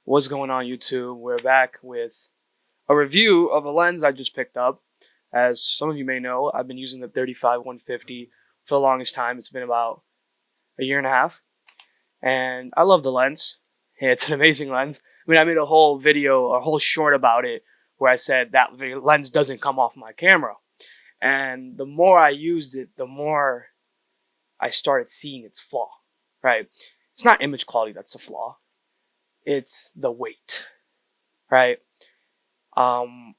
What's going on, YouTube? We're back with a review of a lens I just picked up. As some of you may know, I've been using the 35-150 for the longest time. It's been about a year and a half, and I love the lens. It's an amazing lens. I mean, I made a whole video, a whole short about it, where I said that the lens doesn't come off my camera. And the more I used it, the more I started seeing its flaw, right? It's not image quality that's the flaw. It's the weight, right? Um,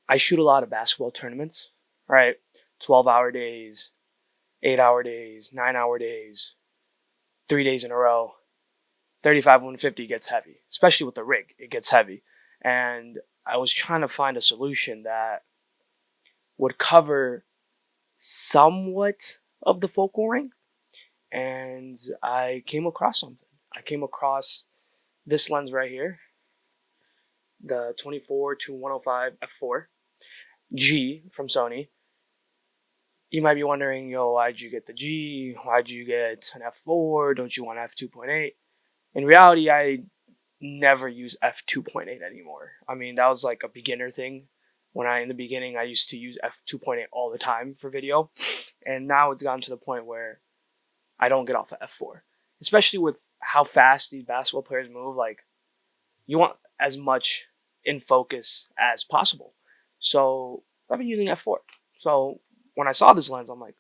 I shoot a lot of basketball tournaments, right? 12-hour days, 8-hour days, 9-hour days, 3 days in a row. 35-150 gets heavy, especially with the rig. It gets heavy. And I was trying to find a solution that would cover somewhat of the focal range. And I came across something. I came across this lens right here, the 24-105 f4 G from Sony. You might be wondering, why'd you get the G? Why'd you get an f4? Don't you want f2.8? In reality, I never use f2.8 anymore. I mean, that was like a beginner thing. In the beginning, I used to use f2.8 all the time for video. And now it's gotten to the point where I don't get off of f4. Especially with how fast these basketball players move. Like, you want as much in focus as possible. So I've been using f4. So when I saw this lens, I'm like,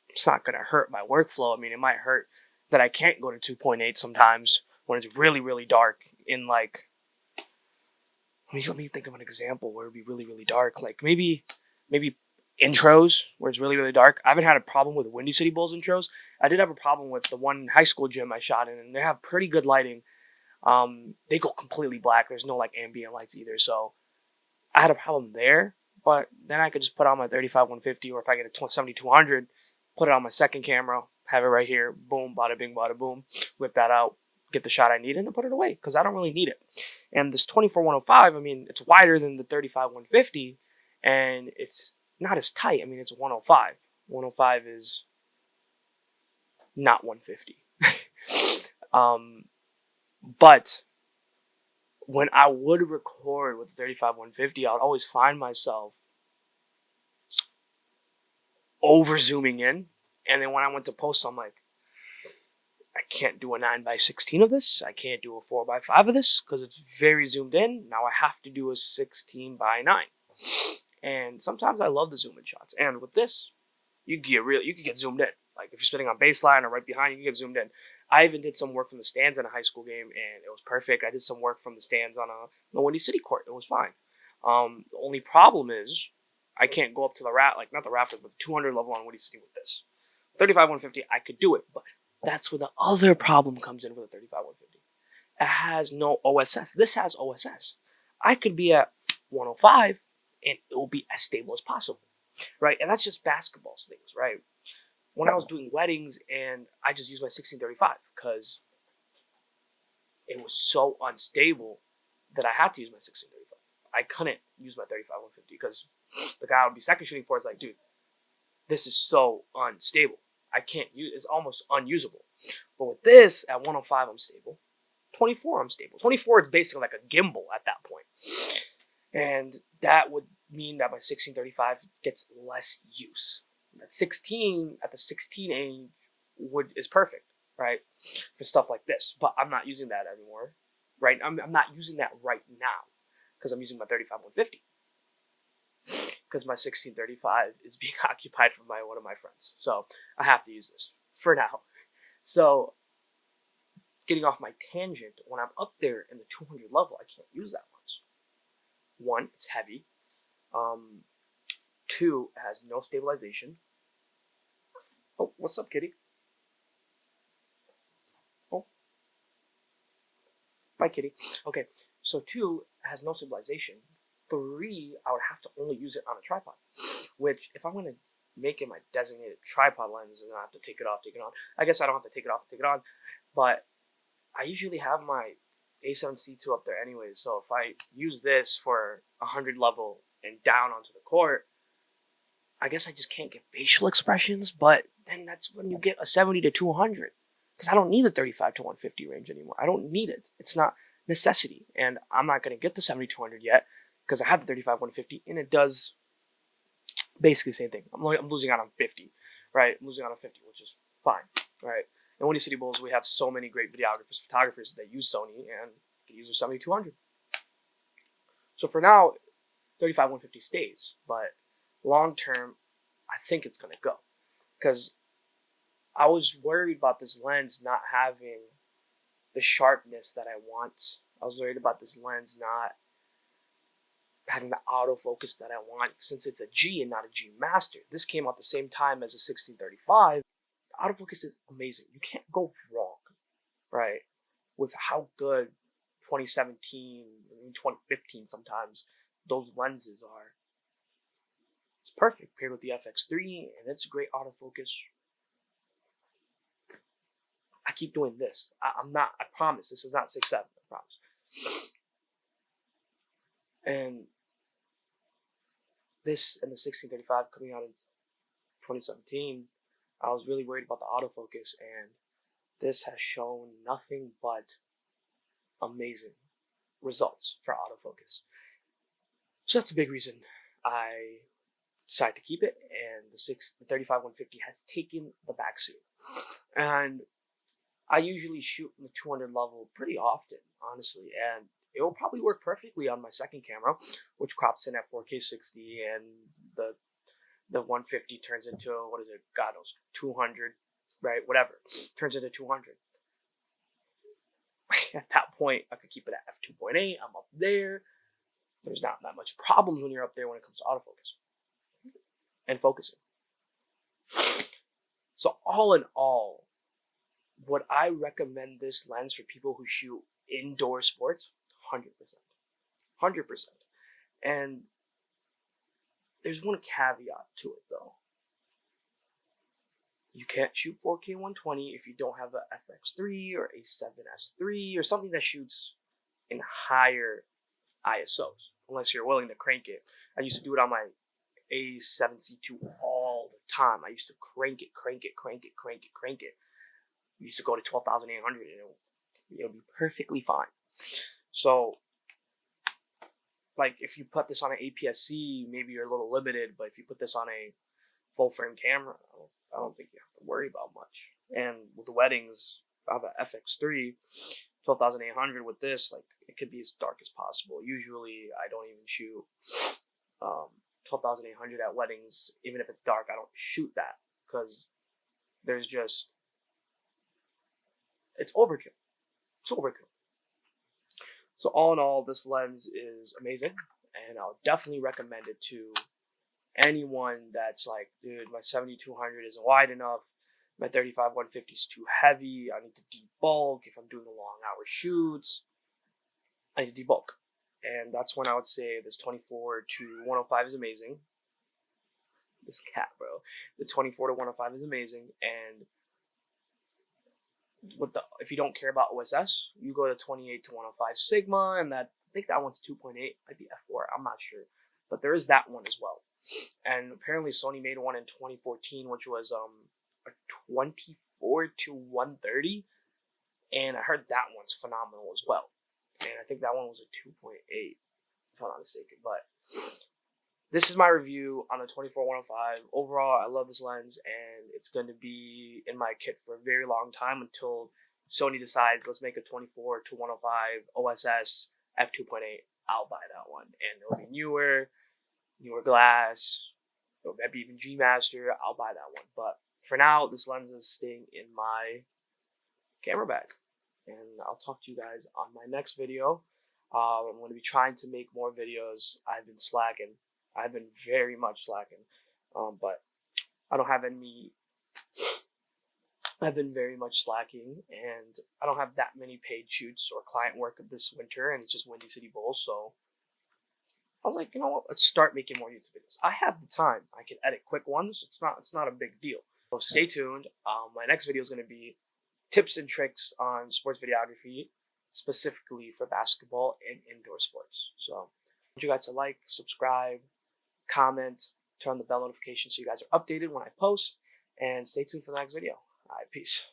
it's not going to hurt my workflow. I mean, it might hurt that I can't go to 2.8 sometimes when it's really, really dark in like, let me think of an example where it'd be really, really dark. Like maybe intros where it's really, really dark. I haven't had a problem with Windy City Bulls intros. I did have a problem with the one high school gym I shot in, and they have pretty good lighting. They go completely black. There's no like ambient lights either. So I had a problem there, but then I could just put on my 35-150, or if I get a 70-200, put it on my second camera, have it right here, boom, bada bing, bada boom, whip that out, get the shot I need, and then put it away, because I don't really need it. And this 24-105, I mean, it's wider than the 35-150, and it's not as tight. I mean, it's 105. 105 is not 150. But when I would record with the 35-150, I would always find myself over zooming in. And then when I went to post, I'm like, I can't do a 9x16 of this. I can't do a 4x5 of this because it's very zoomed in. Now I have to do a 16x9. And sometimes I love the zoom in shots. And with this, you could get zoomed in. Like if you're spinning on baseline or right behind, you can get zoomed in. I even did some work from the stands in a high school game, and it was perfect. I did some work from the stands on a Windy City court. It was fine. The only problem is I can't go up to the not the rafters, but the 200 level on Windy City with this. 35-150, I could do it, but that's where the other problem comes in with the 35-150. It has no OSS. This has OSS. I could be at 105, and it will be as stable as possible, right? And that's just basketball things, right? When I was doing weddings, and I just used my 1635 because it was so unstable that I had to use my 1635. I couldn't use my 35-150 because the guy I would be second shooting for is like, dude, this is so unstable. I can't use it's almost unusable. But with this at 105, I'm stable. 24, I'm stable. 24 is basically like a gimbal at that point. And that would mean that my 1635 gets less use. At 16, at the 16 age is perfect, right? For stuff like this. But I'm not using that anymore. Right? I'm not using that right now because I'm using my 35-150. Because my 1635 is being occupied by one of my friends. So I have to use this for now. So getting off my tangent, when I'm up there in the 200 level, I can't use that much. One, it's heavy. Two, it has no stabilization. Oh, what's up, kitty? Oh, bye, kitty. Okay, so two, it has no stabilization. Three, I would have to only use it on a tripod, which if I'm going to make it my designated tripod lens, and I have to take it off, take it on. I guess I don't have to take it off, take it on, but I usually have my A7C2 up there anyway, so if I use this for 100 level and down onto the court, I guess I just can't get facial expressions, but then that's when you get a 70-200. because I don't need the 35 to 150 range anymore. I don't need it. It's not necessity. And I'm not going to get the 7200 yet because I have the 35 150 and it does basically the same thing. I'm losing out on 50, right? I'm losing out on 50, which is fine, right? In Windy City Bulls, we have so many great videographers, photographers that use Sony and can use their 7200. So for now, 35 150 stays, but long term, I think it's going to go because I was worried about this lens not having the sharpness that I want. I was worried about this lens not having the autofocus that I want since it's a G and not a G Master. This came out the same time as a 1635. The autofocus is amazing. You can't go wrong, right? With how good 2017, 2015 sometimes those lenses are. It's perfect paired with the FX3 and it's a great autofocus. I keep doing this. I promise, this is not 6.7, I promise. And this and the 1635 coming out in 2017, I was really worried about the autofocus, and this has shown nothing but amazing results for autofocus. So that's a big reason I decided to keep it, and the 35 150 has taken the backseat. And I usually shoot in the 200 level pretty often, honestly, and it will probably work perfectly on my second camera, which crops in at 4K 60, and the 150 turns into, what is it, God knows, 200, right, whatever, turns into 200. At that point, I could keep it at f2.8, I'm up there. There's not that much problems when you're up there when it comes to autofocus and focusing. So all in all, would I recommend this lens for people who shoot indoor sports? 100%. 100%. And there's one caveat to it, though. You can't shoot 4K 120 if you don't have a FX3 or a 7S3 or something that shoots in higher ISOs, unless you're willing to crank it. I used to do it on my A7C2 all the time. I used to crank it. We used to go to 12,800 and it would be perfectly fine. So, like, if you put this on an APS-C, maybe you're a little limited, but if you put this on a full frame camera, I don't think you have to worry about much. And with the weddings, I have an FX3, 12,800 with this, like, it could be as dark as possible. Usually, I don't even shoot 12,800 at weddings. Even if it's dark, I don't shoot that because there's just, it's overkill. It's overkill. So all in all, this lens is amazing, and I'll definitely recommend it to anyone that's like, dude, my 7200 isn't wide enough, my 35 150 is too heavy, I need to debulk. If I'm doing the long hour shoots, I need to debulk. And that's when I would say this 24 to 105 is amazing. This cat, bro. The 24 to 105 is amazing, and if you don't care about OSS, you go to 28 to 105 Sigma, and I think that one's 2.8, might be f4, I'm not sure, but there is that one as well. And apparently Sony made one in 2014, which was a 24 to 130, and I heard that one's phenomenal as well. And I think that one was a 2.8, if I'm not mistaken. But this is my review on the 24-105. Overall, I love this lens, and it's going to be in my kit for a very long time until Sony decides, let's make a 24 to 105 OSS f2.8. I'll buy that one, and it'll be newer glass, or maybe even G Master. I'll buy that one. But for now, this lens is staying in my camera bag, and I'll talk to you guys on my next video. I'm going to be trying to make more videos. I've been slacking. I've been very much slacking, but I don't have any. I've been very much slacking, and I don't have that many paid shoots or client work this winter, and it's just Windy City Bulls. So I was like, you know what? Let's start making more YouTube videos. I have the time. I can edit quick ones. It's not a big deal. So stay tuned. My next video is going to be tips and tricks on sports videography, specifically for basketball and indoor sports. So I want you guys to like, subscribe, comment, turn on the bell notification so you guys are updated when I post, and stay tuned for the next video. All right, peace.